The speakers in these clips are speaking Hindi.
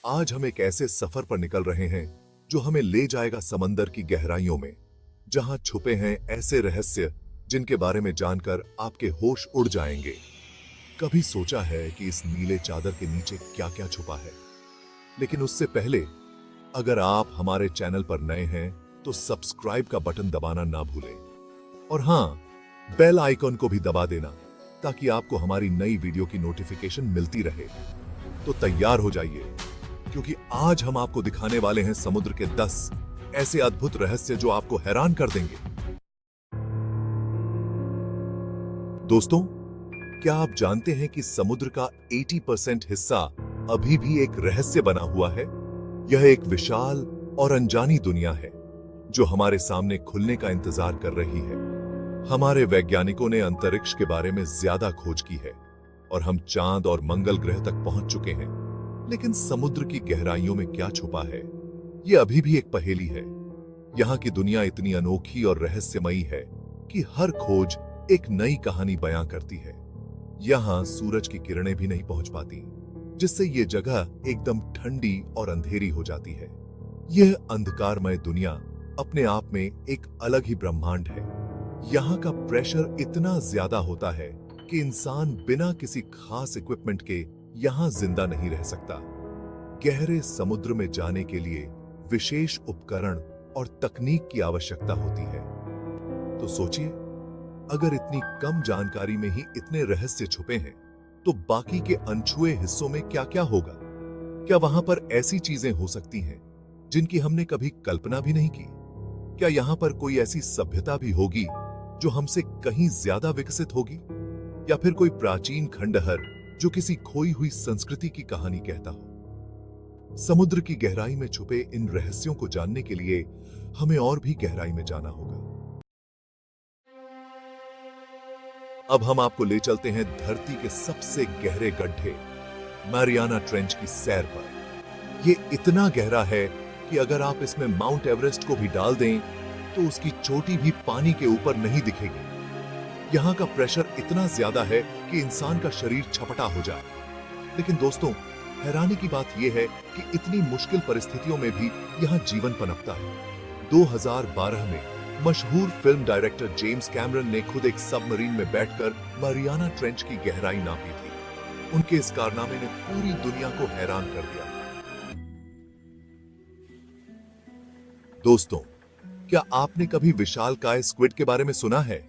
आज हम एक ऐसे सफर पर निकल रहे हैं जो हमें ले जाएगा समंदर की गहराइयों में, जहां छुपे हैं ऐसे रहस्य जिनके बारे में जानकर आपके होश उड़ जाएंगे। कभी सोचा है कि इस नीले चादर के नीचे क्या क्या छुपा है? लेकिन उससे पहले, अगर आप हमारे चैनल पर नए हैं तो सब्सक्राइब का बटन दबाना ना भूलें और हां, बेल आइकॉन को भी दबा देना ताकि आपको हमारी नई वीडियो की नोटिफिकेशन मिलती रहे। तो तैयार हो जाइए, क्योंकि आज हम आपको दिखाने वाले हैं समुद्र के 10 ऐसे अद्भुत रहस्य जो आपको हैरान कर देंगे। दोस्तों, क्या आप जानते हैं कि समुद्र का 80% हिस्सा अभी भी एक रहस्य बना हुआ है? यह एक विशाल और अनजानी दुनिया है जो हमारे सामने खुलने का इंतजार कर रही है। हमारे वैज्ञानिकों ने अंतरिक्ष के बारे में ज्यादा खोज की है और हम चांद और मंगल ग्रह तक पहुंच चुके हैं, लेकिन समुद्र की गहराइयों में क्या छुपा है, यह अभी भी एक पहेली है। यहाँ की दुनिया इतनी अनोखी और रहस्यमयी है कि हर खोज एक नई कहानी बयां करती है। यहाँ सूरज की किरणें भी नहीं पहुंच पाती, जिससे ये जगह एकदम ठंडी और अंधेरी हो जाती है। यह अंधकारमय दुनिया अपने आप में एक अलग ही ब्रह्मांड है। यहाँ का प्रेशर इतना ज्यादा होता है कि इंसान बिना किसी खास इक्विपमेंट के यहाँ जिंदा नहीं रह सकता। गहरे समुद्र में जाने के लिए विशेष उपकरण और तकनीक की आवश्यकता होती है। तो सोचिए, अगर इतनी कम जानकारी में ही इतने रहस्य छुपे हैं, तो बाकी के अनछुए हिस्सों में क्या क्या होगा? क्या वहां पर ऐसी चीजें हो सकती हैं जिनकी हमने कभी कल्पना भी नहीं की? क्या यहाँ पर कोई ऐसी सभ्यता भी होगी जो हमसे कहीं ज्यादा विकसित होगी? या फिर कोई प्राचीन खंडहर जो किसी खोई हुई संस्कृति की कहानी कहता हो? समुद्र की गहराई में छुपे इन रहस्यों को जानने के लिए हमें और भी गहराई में जाना होगा। अब हम आपको ले चलते हैं धरती के सबसे गहरे गड्ढे मैरियाना ट्रेंच की सैर पर। यह इतना गहरा है कि अगर आप इसमें माउंट एवरेस्ट को भी डाल दें तो उसकी चोटी भी पानी के ऊपर नहीं दिखेगी। यहाँ का प्रेशर इतना ज्यादा है कि इंसान का शरीर छपटा हो जाए। लेकिन दोस्तों, हैरानी की बात यह है कि इतनी मुश्किल परिस्थितियों में भी यहाँ जीवन पनपता है। 2012 में मशहूर फिल्म डायरेक्टर जेम्स कैमरन ने खुद एक सबमरीन में बैठकर मैरियाना ट्रेंच की गहराई नापी थी। उनके इस कारनामे ने पूरी दुनिया को हैरान कर दिया। दोस्तों, क्या आपने कभी विशालकाय स्क्विड के बारे में सुना है?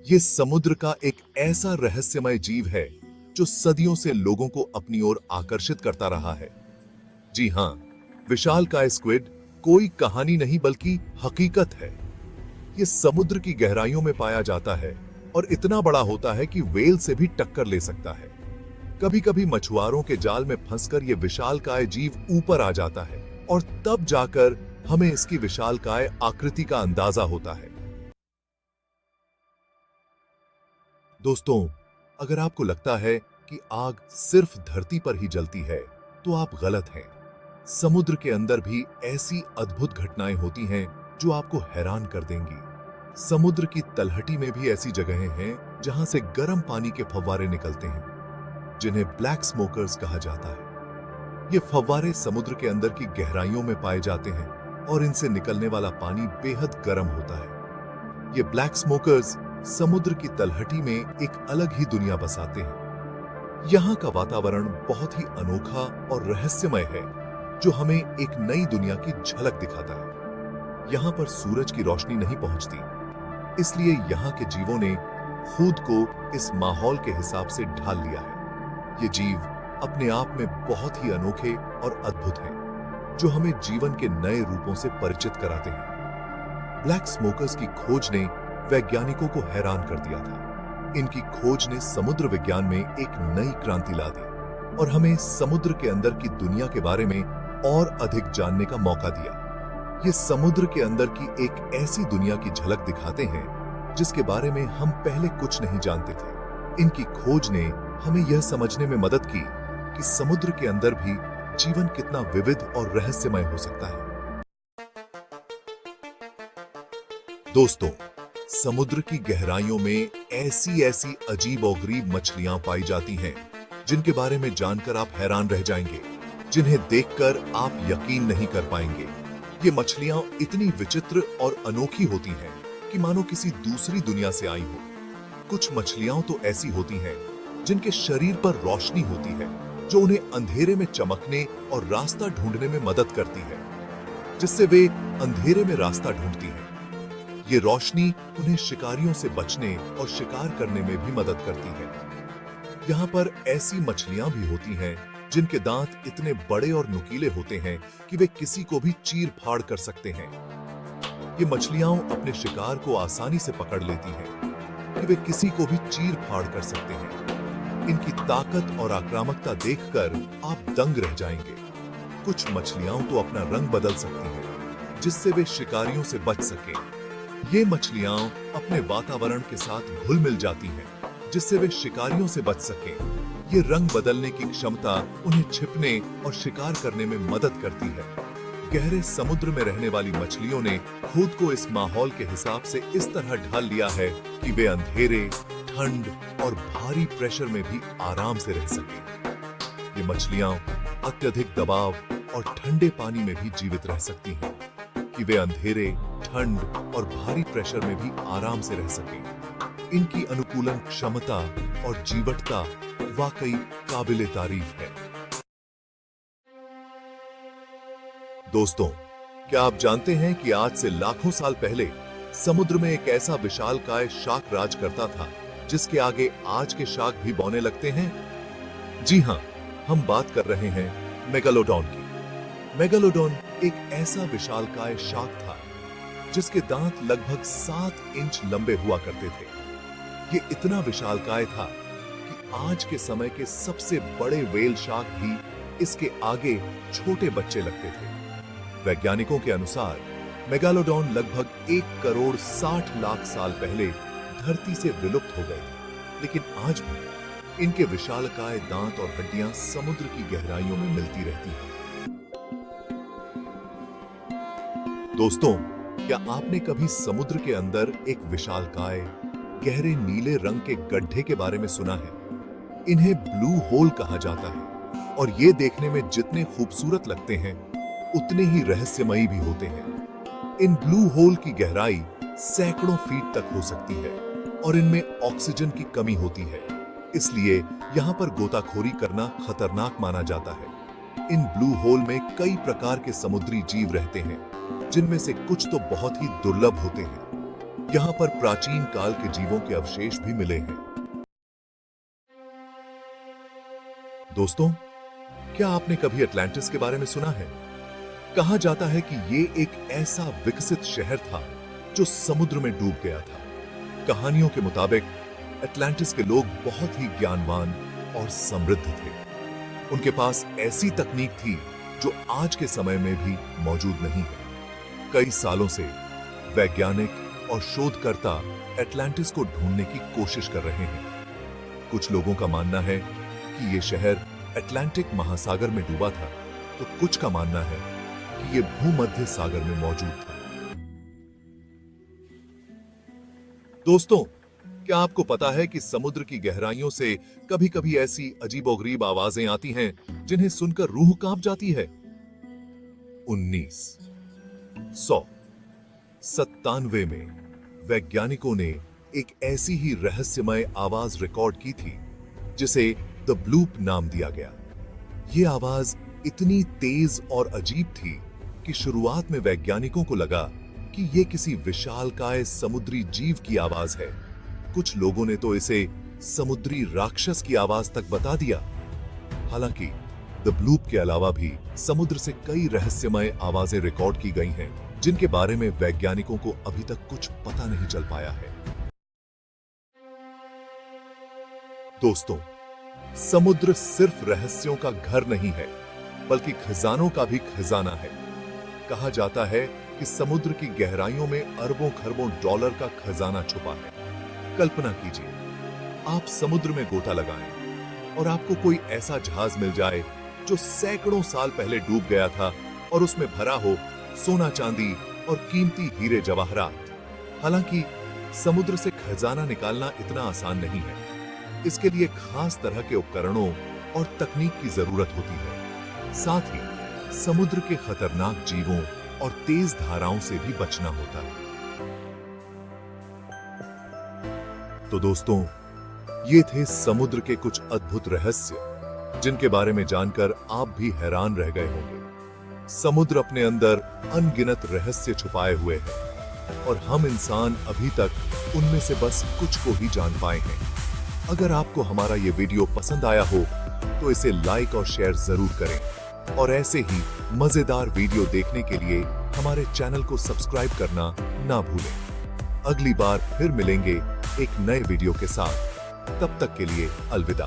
यह समुद्र का एक ऐसा रहस्यमय जीव है जो सदियों से लोगों को अपनी ओर आकर्षित करता रहा है। जी हां, विशालकाय स्क्विड कोई कहानी नहीं बल्कि हकीकत है। यह समुद्र की गहराइयों में पाया जाता है और इतना बड़ा होता है कि व्हेल से भी टक्कर ले सकता है। कभी कभी मछुआरों के जाल में फंसकर यह विशालकाय जीव ऊपर आ जाता है और तब जाकर हमें इसकी विशालकाय आकृति का अंदाजा होता है। दोस्तों, अगर आपको लगता है कि आग सिर्फ धरती पर ही जलती है, तो आप गलत हैं। समुद्र के अंदर भी ऐसी अद्भुत घटनाएं होती हैं जो आपको हैरान कर देंगी। समुद्र की तलहटी में भी ऐसी जगहें हैं जहां से गर्म पानी के फव्वारे निकलते हैं, जिन्हें ब्लैक स्मोकर्स कहा जाता है। ये फव्वारे समुद्र के अंदर की गहराइयों में पाए जाते हैं और इनसे निकलने वाला पानी बेहद गर्म होता है। ये ब्लैक स्मोकर्स समुद्र की तलहटी में एक अलग ही दुनिया बसाते हैं। यहाँ का वातावरण बहुत ही अनोखा और रहस्यमय है, जो हमें एक नई दुनिया की झलक दिखाता है। यहाँ पर सूरज की रोशनी नहीं पहुंचती, इसलिए यहाँ के जीवों ने खुद को इस माहौल के हिसाब से ढाल लिया है। ये जीव अपने आप में बहुत ही अनोखे और अद्भुत हैं, जो हमें जीवन के नए रूपों से परिचित कराते हैं। ब्लैक स्मोकर्स की खोज ने वैज्ञानिकों को हैरान कर दिया था। इनकी खोज ने समुद्र विज्ञान में एक नई क्रांति ला दी और हमें समुद्र के अंदर की दुनिया के बारे में और अधिक जानने का मौका दिया। ये समुद्र के अंदर की एक ऐसी दुनिया की झलक दिखाते हैं जिसके बारे में हम पहले कुछ नहीं जानते थे। इनकी खोज ने हमें यह समझने में मदद की कि समुद्र के अंदर भी जीवन कितना विविध और रहस्यमय हो सकता है। दोस्तों, समुद्र की गहराइयों में ऐसी ऐसी अजीब और गरीब मछलियां पाई जाती हैं जिनके बारे में जानकर आप हैरान रह जाएंगे। जिन्हें देखकर आप यकीन नहीं कर पाएंगे। ये मछलियां इतनी विचित्र और अनोखी होती हैं कि मानो किसी दूसरी दुनिया से आई हो। कुछ मछलियां तो ऐसी होती हैं जिनके शरीर पर रोशनी होती है, जो उन्हें अंधेरे में चमकने और रास्ता ढूंढने में मदद करती है, जिससे वे अंधेरे में रास्ता ढूंढती हैं। ये रोशनी उन्हें शिकारियों से बचने और शिकार करने में भी मदद करती है। यहाँ पर ऐसी मछलियां भी होती हैं जिनके दांत इतने बड़े और नुकीले होते हैं कि वे किसी को भी चीर फाड़ कर सकते हैं। ये मछलियां अपने शिकार को आसानी से पकड़ लेती हैं कि वे किसी को भी चीर फाड़ कर सकते हैं। इनकी ताकत और आक्रामकता देखकर आप दंग रह जाएंगे। कुछ मछलियां तो अपना रंग बदल सकती हैं, जिससे वे शिकारियों से बच सकें। ये मछलियां अपने वातावरण के साथ घुल मिल जाती हैं, जिससे वे शिकारियों से बच सकें। ये रंग बदलने की क्षमता उन्हें छिपने और शिकार करने में मदद करती है। गहरे समुद्र में रहने वाली मछलियों ने खुद को इस माहौल के हिसाब से इस तरह ढाल लिया है कि वे अंधेरे, ठंड और भारी प्रेशर में भी आराम से रह सकें। ये मछलियां अत्यधिक दबाव और ठंडे पानी में भी जीवित रह सकती हैं कि वे अंधेरे, ठंड और भारी प्रेशर में भी आराम से रह सकें। इनकी अनुकूलन क्षमता और जीवटता वाकई काबिले तारीफ है। दोस्तों, क्या आप जानते हैं कि आज से लाखों साल पहले समुद्र में एक ऐसा विशालकाय शार्क राज करता था, जिसके आगे आज के शार्क भी बौने लगते हैं? जी हां, हम बात कर रहे हैं मेगालोडॉन की। मेगालोडॉन एक ऐसा विशालकाय शार्क था जिसके दांत लगभग 7 इंच लंबे हुआ करते थे। ये इतना विशालकाय था कि आज के समय के सबसे बड़े व्हेल शार्क भी इसके आगे छोटे बच्चे लगते थे। वैज्ञानिकों के अनुसार मेगालोडॉन लगभग 1 करोड़ 60 लाख साल पहले धरती से विलुप्त हो गए थे, लेकिन आज भी इनके विशालकाय दांत और हड्डियां समुद्र की गहराइयों में मिलती रहती हैं। दोस्तों, क्या आपने कभी समुद्र के अंदर एक विशालकाय गहरे नीले रंग के गड्ढे के बारे में सुना है? इन्हें ब्लू होल कहा जाता है और ये देखने में जितने खूबसूरत लगते हैं, उतने ही रहस्यमयी भी होते हैं। इन ब्लू होल की गहराई सैकड़ों फीट तक हो सकती है और इनमें ऑक्सीजन की कमी होती है, इसलिए यहाँ पर गोताखोरी करना खतरनाक माना जाता है। इन ब्लू होल में कई प्रकार के समुद्री जीव रहते हैं, जिनमें से कुछ तो बहुत ही दुर्लभ होते हैं। यहाँ पर प्राचीन काल के जीवों के अवशेष भी मिले हैं। दोस्तों, क्या आपने कभी अटलांटिस के बारे में सुना है? कहा जाता है कि ये एक ऐसा विकसित शहर था जो समुद्र में डूब गया था। कहानियों के मुताबिक अटलांटिस के लोग बहुत ही ज्ञानवान और समृद्ध थे। उनके पास ऐसी तकनीक थी जो आज के समय में भी मौजूद नहीं है। कई सालों से वैज्ञानिक और शोधकर्ता अटलांटिस को ढूंढने की कोशिश कर रहे हैं। कुछ लोगों का मानना है कि यह शहर अटलांटिक महासागर में डूबा था, तो कुछ का मानना है कि यह भूमध्य सागर में मौजूद था। दोस्तों, क्या आपको पता है कि समुद्र की गहराइयों से कभी-कभी ऐसी अजीबोगरीब आवाजें आती हैं जिन्हें सुनकर रूह कांप जाती है? 1997 में वैज्ञानिकों ने एक ऐसी ही रहस्यमय आवाज रिकॉर्ड की थी जिसे द ब्लूप नाम दिया गया। यह आवाज इतनी तेज और अजीब थी कि शुरुआत में वैज्ञानिकों को लगा कि यह किसी विशालकाय समुद्री जीव की आवाज है। कुछ लोगों ने तो इसे समुद्री राक्षस की आवाज तक बता दिया। हालांकि द ब्लूप के अलावा भी समुद्र से कई रहस्यमय आवाजें रिकॉर्ड की गई हैं, जिनके बारे में वैज्ञानिकों को अभी तक कुछ पता नहीं चल पाया है। दोस्तों, समुद्र सिर्फ रहस्यों का घर नहीं है, बल्कि खजानों का भी खजाना है। कहा जाता है कि समुद्र की गहराइयों में अरबों खरबों डॉलर का खजाना छुपा है। कल्पना कीजिए, आप समुद्र में गोता लगाएं और आपको कोई ऐसा जहाज मिल जाए जो सैकड़ों साल पहले डूब गया था और उसमें भरा हो सोना चांदी और कीमती हीरे जवाहरात। हालांकि समुद्र से खजाना निकालना इतना आसान नहीं है। इसके लिए खास तरह के उपकरणों और तकनीक की जरूरत होती है। साथ ही समुद्र के खतरनाक जीवों और तेज धाराओं से भी बचना होता है। तो दोस्तों, ये थे समुद्र के कुछ अद्भुत रहस्य जिनके बारे में जानकर आप भी हैरान रह गए होंगे। समुद्र अपने अंदर अनगिनत रहस्य छुपाए हुए है और हम इंसान अभी तक उनमें से बस कुछ को ही जान पाए हैं। अगर आपको हमारा ये वीडियो पसंद आया हो तो इसे लाइक और शेयर जरूर करें और ऐसे ही मजेदार वीडियो देखने के लिए हमारे चैनल को सब्सक्राइब करना ना भूलें। अगली बार फिर मिलेंगे एक नए वीडियो के साथ। तब तक के लिए अलविदा।